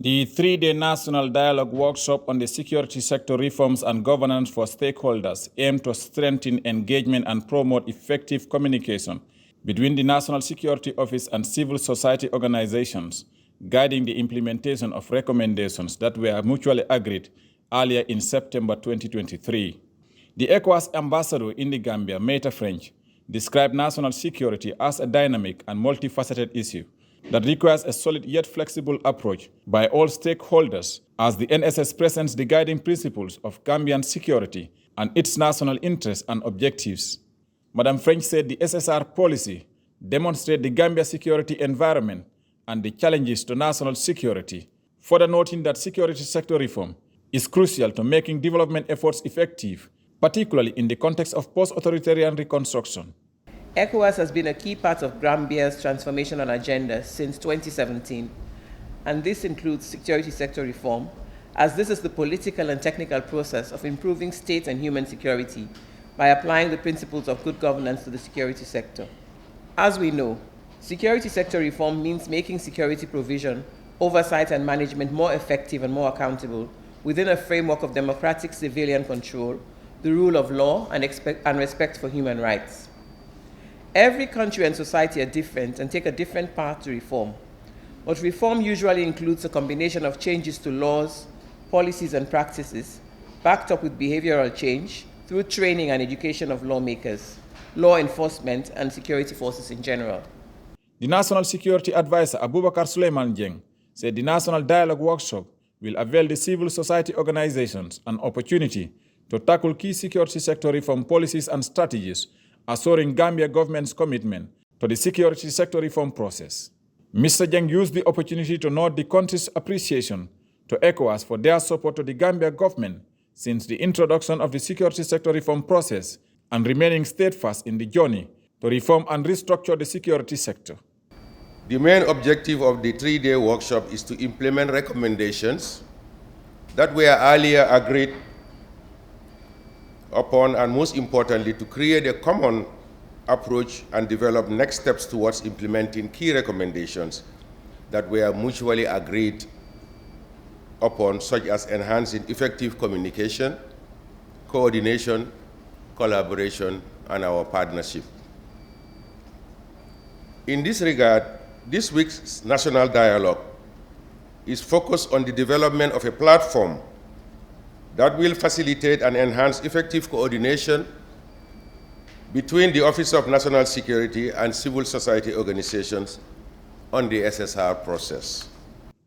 The three-day national dialogue workshop on the security sector reforms and governance for stakeholders aimed to strengthen engagement and promote effective communication between the National Security Office and civil society organizations, guiding the implementation of recommendations that were mutually agreed earlier in September 2023. The Ecowas ambassador in the Gambia, Meta French, described national security as a dynamic and multifaceted issue that requires a solid yet flexible approach by all stakeholders as the NSS presents the guiding principles of Gambian security and its national interests and objectives. Madam French said the SSR policy demonstrates the Gambia security environment and the challenges to national security, further noting that security sector reform is crucial to making development efforts effective, particularly in the context of post-authoritarian reconstruction. Ecowas has been a key part of Gambia's transformational agenda since 2017, and this includes security sector reform, as this is the political and technical process of improving state and human security by applying the principles of good governance to the security sector. As we know, security sector reform means making security provision, oversight and management more effective and more accountable within a framework of democratic civilian control, the rule of law, and respect for human rights. Every country and society are different and take a different path to reform. But reform usually includes a combination of changes to laws, policies, and practices, backed up with behavioral change through training and education of lawmakers, law enforcement, and security forces in general. The National Security Advisor, Abubakar Suleiman Jeng, said the National Dialogue Workshop will avail the civil society organizations an opportunity to tackle key security sector reform policies and strategies, assuring Gambia government's commitment to the security sector reform process. Mr. Jeng used the opportunity to note the country's appreciation to ECOWAS for their support to the Gambia government since the introduction of the security sector reform process and remaining steadfast in the journey to reform and restructure the security sector. The main objective of the three-day workshop is to implement recommendations that were earlier agreed upon, and most importantly, to create a common approach and develop next steps towards implementing key recommendations that were mutually agreed upon, such as enhancing effective communication, coordination, collaboration, and our partnership. In this regard, this week's national dialogue is focused on the development of a platform that will facilitate and enhance effective coordination between the Office of National Security and civil society organizations on the SSR process.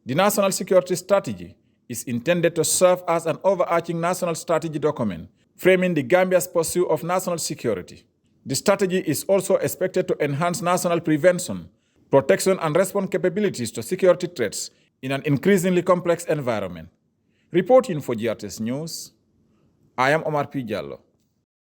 The National Security Strategy is intended to serve as an overarching national strategy document framing the Gambia's pursuit of national security. The strategy is also expected to enhance national prevention, protection, and response capabilities to security threats in an increasingly complex environment. Reporting for GRTS News, I am Omar P. Jallow.